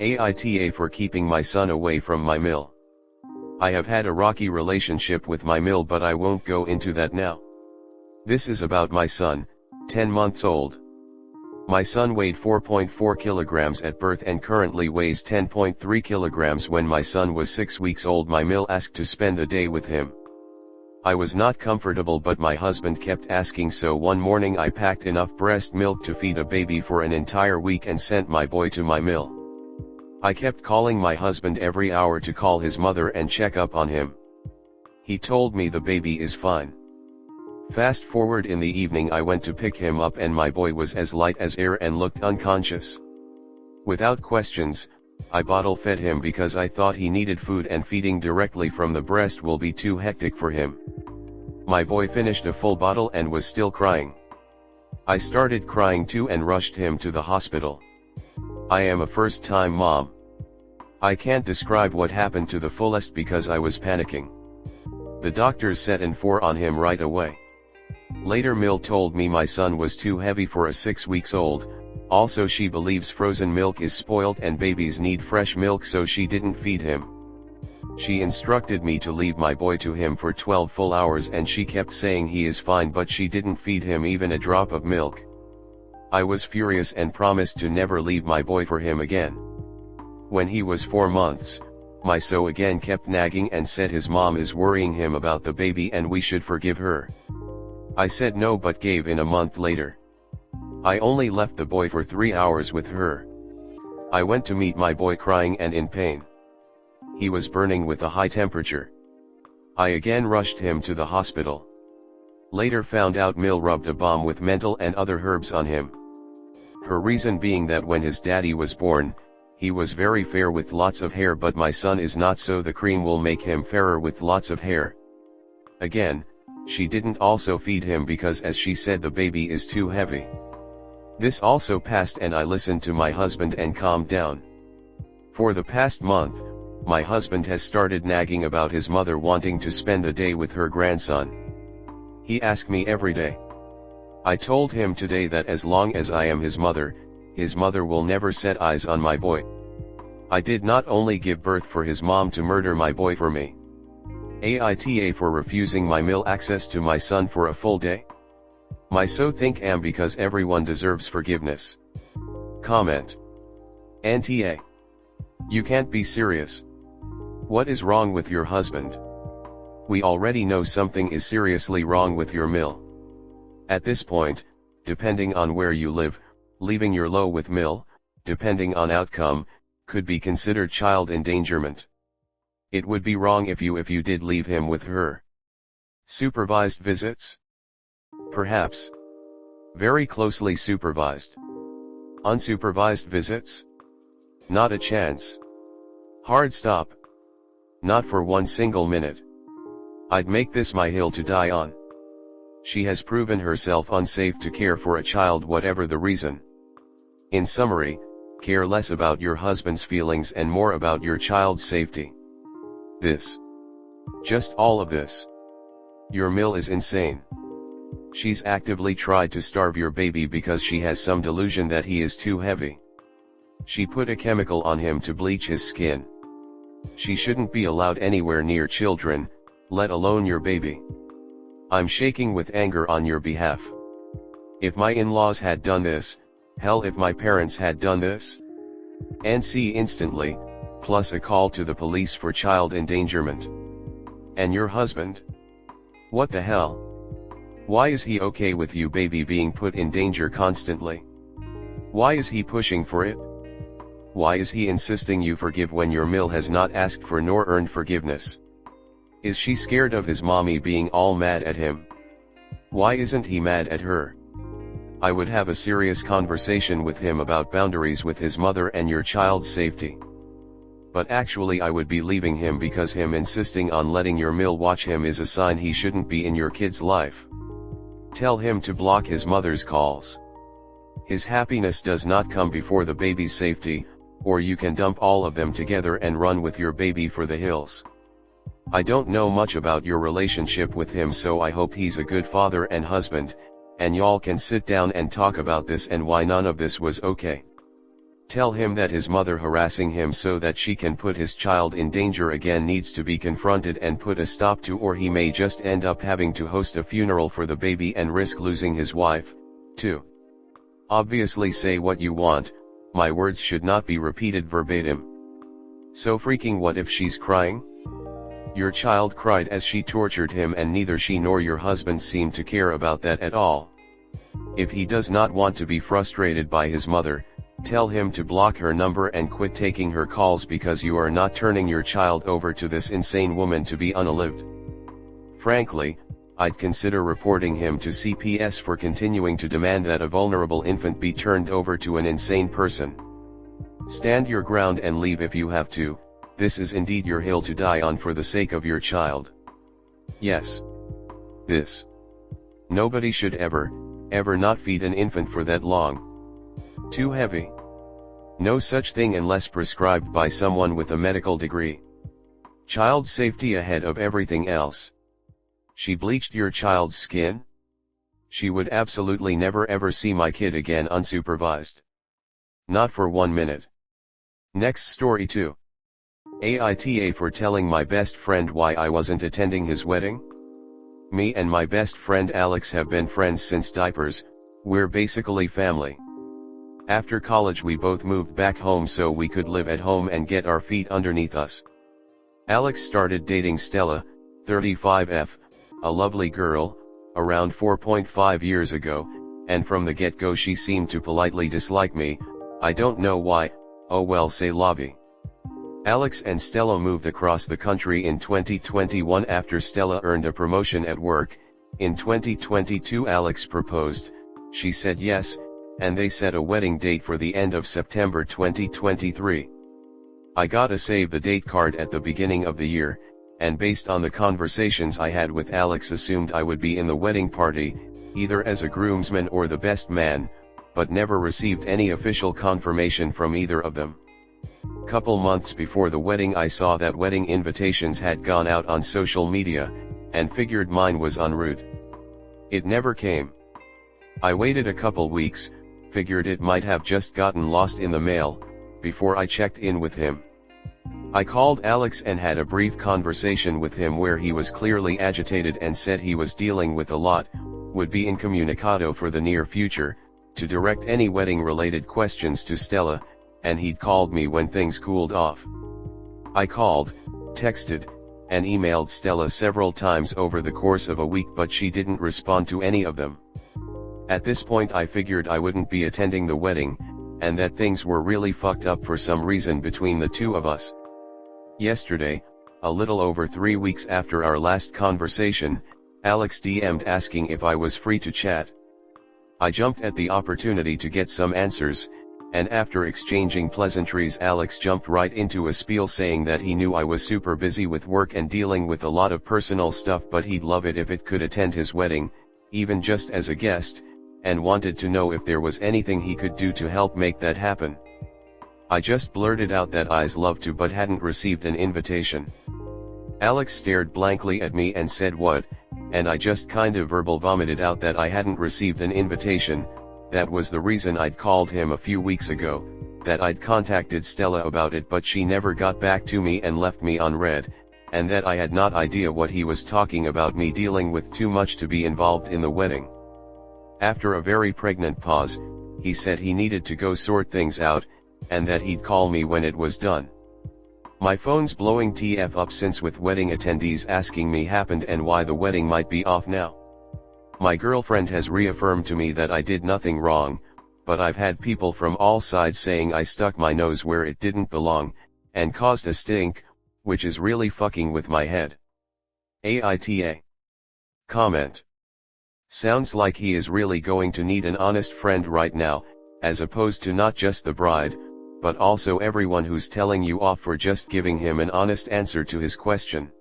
AITA for keeping my son away from my mill. I have had a rocky relationship with my mill, but I won't go into that now. This is about my son, 10 months old. My son weighed 4.4 kilograms at birth and currently weighs 10.3 kilograms. When my son was 6 weeks old, my mill asked to spend the day with him. I was not comfortable, but my husband kept asking, so one morning I packed enough breast milk to feed a baby for an entire week and sent my boy to my mill. I kept calling my husband every hour to call his mother and check up on him. He told me the baby is fine. Fast forward, in the evening I went to pick him up and my boy was as light as air and looked unconscious. Without questions, I bottle fed him because I thought he needed food and feeding directly from the breast will be too hectic for him. My boy finished a full bottle and was still crying. I started crying too and rushed him to the hospital. I am a first-time mom. I can't describe what happened to the fullest because I was panicking. The doctors set an 4 on him right away. Later Mill told me my son was too heavy for a 6 weeks old, also she believes frozen milk is spoiled and babies need fresh milk, so she didn't feed him. She instructed me to leave my boy to him for 12 full hours and she kept saying he is fine, but she didn't feed him even a drop of milk. I was furious and promised to never leave my boy for him again. When he was 4 months, my son again kept nagging and said his mom is worrying him about the baby and we should forgive her. I said no, but gave in a month later. I only left the boy for 3 hours with her. I went to meet my boy crying and in pain. He was burning with a high temperature. I again rushed him to the hospital. Later found out Mill rubbed a balm with menthol and other herbs on him. Her reason being that when his daddy was born, he was very fair with lots of hair, but my son is not, so the cream will make him fairer with lots of hair. Again, she didn't also feed him because, as she said, the baby is too heavy. This also passed and I listened to my husband and calmed down. For the past month, my husband has started nagging about his mother wanting to spend the day with her grandson. He asked me every day. I told him today that as long as I am his mother will never set eyes on my boy. I did not only give birth for his mom to murder my boy for me. AITA for refusing my mill access to my son for a full day. My so think am because everyone deserves forgiveness. Comment. Anti-A. You can't be serious. What is wrong with your husband? We already know something is seriously wrong with your mill. At this point, depending on where you live, leaving your low with mill, depending on outcome, could be considered child endangerment. It would be wrong if you did leave him with her. Supervised visits? Perhaps. Very closely supervised. Unsupervised visits? Not a chance. Hard stop. Not for one single minute. I'd make this my hill to die on. She has proven herself unsafe to care for a child, whatever the reason. In summary, care less about your husband's feelings and more about your child's safety. This. Just all of this. Your mill is insane. She's actively tried to starve your baby because she has some delusion that he is too heavy. She put a chemical on him to bleach his skin. She shouldn't be allowed anywhere near children, let alone your baby. I'm shaking with anger on your behalf. If my in-laws had done this, hell, if my parents had done this? And see instantly, plus a call to the police for child endangerment. And your husband? What the hell? Why is he okay with you baby being put in danger constantly? Why is he pushing for it? Why is he insisting you forgive when your mill has not asked for nor earned forgiveness? Is she scared of his mommy being all mad at him? Why isn't he mad at her? I would have a serious conversation with him about boundaries with his mother and your child's safety. But actually I would be leaving him because him insisting on letting your mill watch him is a sign he shouldn't be in your kid's life. Tell him to block his mother's calls. His happiness does not come before the baby's safety, or you can dump all of them together and run with your baby for the hills. I don't know much about your relationship with him, so I hope he's a good father and husband, and y'all can sit down and talk about this and why none of this was okay. Tell him that his mother harassing him so that she can put his child in danger again needs to be confronted and put a stop to, or he may just end up having to host a funeral for the baby and risk losing his wife, too. Obviously say what you want, my words should not be repeated verbatim. So freaking what if she's crying? Your child cried as she tortured him and neither she nor your husband seemed to care about that at all. If he does not want to be frustrated by his mother, tell him to block her number and quit taking her calls because you are not turning your child over to this insane woman to be unalived. Frankly, I'd consider reporting him to CPS for continuing to demand that a vulnerable infant be turned over to an insane person. Stand your ground and leave if you have to, this is indeed your hill to die on for the sake of your child. Yes. This. Nobody should ever not feed an infant for that long. Too heavy. No such thing unless prescribed by someone with a medical degree. Child safety ahead of everything else. She bleached your child's skin? She would absolutely never ever see my kid again unsupervised. Not for 1 minute. Next story 2. AITA for telling my best friend why I wasn't attending his wedding? Me and my best friend Alex have been friends since diapers, we're basically family. After college we both moved back home so we could live at home and get our feet underneath us. Alex started dating Stella, 35F, a lovely girl, around 4.5 years ago, and from the get-go she seemed to politely dislike me, I don't know why, oh well c'est la vie. Alex and Stella moved across the country in 2021 after Stella earned a promotion at work. In 2022 Alex proposed, she said yes, and they set a wedding date for the end of September 2023. I got a save the date card at the beginning of the year, and based on the conversations I had with Alex assumed I would be in the wedding party, either as a groomsman or the best man, but never received any official confirmation from either of them. Couple months before the wedding I saw that wedding invitations had gone out on social media, and figured mine was en route. It never came. I waited a couple weeks, figured it might have just gotten lost in the mail, before I checked in with him. I called Alex and had a brief conversation with him where he was clearly agitated and said he was dealing with a lot, would be incommunicado for the near future, to direct any wedding related questions to Stella, and he'd called me when things cooled off. I called, texted, and emailed Stella several times over the course of a week but she didn't respond to any of them. At this point I figured I wouldn't be attending the wedding, and that things were really fucked up for some reason between the two of us. Yesterday, a little over 3 weeks after our last conversation, Alex DM'd asking if I was free to chat. I jumped at the opportunity to get some answers, and after exchanging pleasantries Alex jumped right into a spiel saying that he knew I was super busy with work and dealing with a lot of personal stuff but he'd love it if it could attend his wedding, even just as a guest, and wanted to know if there was anything he could do to help make that happen. I just blurted out that I'd love to but hadn't received an invitation. Alex stared blankly at me and said what, and I just kind of verbal vomited out that I hadn't received an invitation. That was the reason I'd called him a few weeks ago, that I'd contacted Stella about it but she never got back to me and left me on red, and that I had not idea what he was talking about me dealing with too much to be involved in the wedding. After a very pregnant pause, he said he needed to go sort things out, and that he'd call me when it was done. My phone's blowing TF up since with wedding attendees asking me happened and why the wedding might be off now. My girlfriend has reaffirmed to me that I did nothing wrong, but I've had people from all sides saying I stuck my nose where it didn't belong, and caused a stink, which is really fucking with my head. AITA. Comment. Sounds like he is really going to need an honest friend right now, as opposed to not just the bride, but also everyone who's telling you off for just giving him an honest answer to his question.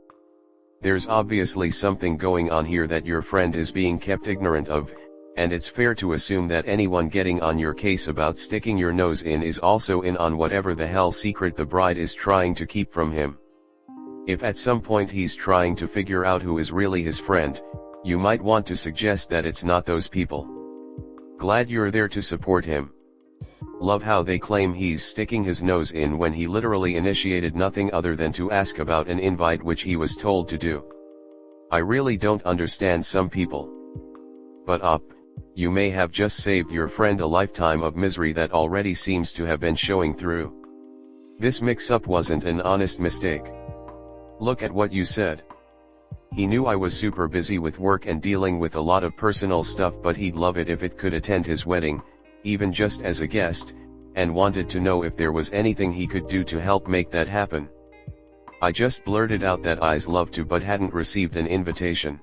There's obviously something going on here that your friend is being kept ignorant of, and it's fair to assume that anyone getting on your case about sticking your nose in is also in on whatever the hell secret the bride is trying to keep from him. If at some point he's trying to figure out who is really his friend, you might want to suggest that it's not those people. Glad you're there to support him. Love how they claim he's sticking his nose in when he literally initiated nothing other than to ask about an invite which he was told to do. I really don't understand some people. But you may have just saved your friend a lifetime of misery that already seems to have been showing through. This mix-up wasn't an honest mistake. Look at what you said. He knew I was super busy with work and dealing with a lot of personal stuff, but he'd love it if it could attend his wedding, even just as a guest, and wanted to know if there was anything he could do to help make that happen. I just blurted out that I'd love to but hadn't received an invitation.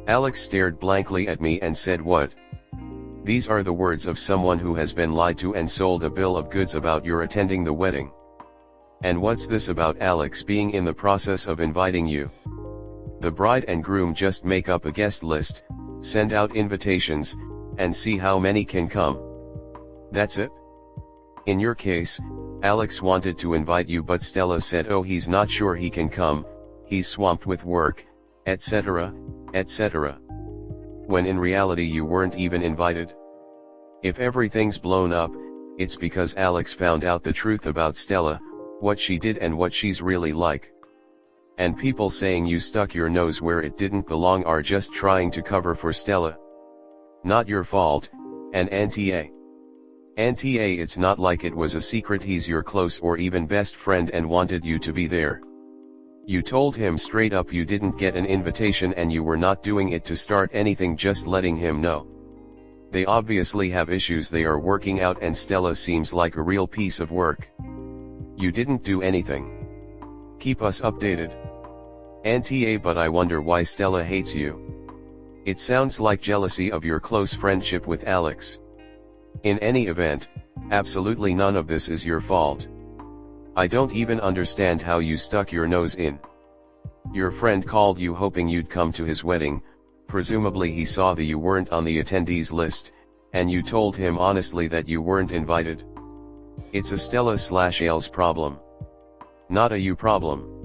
Alex stared blankly at me and said, "What?" These are the words of someone who has been lied to and sold a bill of goods about your attending the wedding. And what's this about Alex being in the process of inviting you? The bride and groom just make up a guest list, send out invitations, and see how many can come. That's it? In your case, Alex wanted to invite you but Stella said, "Oh, he's not sure he can come, he's swamped with work, etc., etc." When in reality you weren't even invited. If everything's blown up, it's because Alex found out the truth about Stella, what she did and what she's really like. And people saying you stuck your nose where it didn't belong are just trying to cover for Stella. Not your fault, and Auntie it's not like it was a secret he's your close or even best friend and wanted you to be there. You told him straight up you didn't get an invitation and you were not doing it to start anything, just letting him know. They obviously have issues they are working out and Stella seems like a real piece of work. You didn't do anything. Keep us updated. Auntie, but I wonder why Stella hates you. It sounds like jealousy of your close friendship with Alex. In any event, absolutely none of this is your fault. I don't even understand how you stuck your nose in. Your friend called you hoping you'd come to his wedding, presumably he saw that you weren't on the attendees list, and you told him honestly that you weren't invited. It's a Stella/Ale's problem. Not a you problem.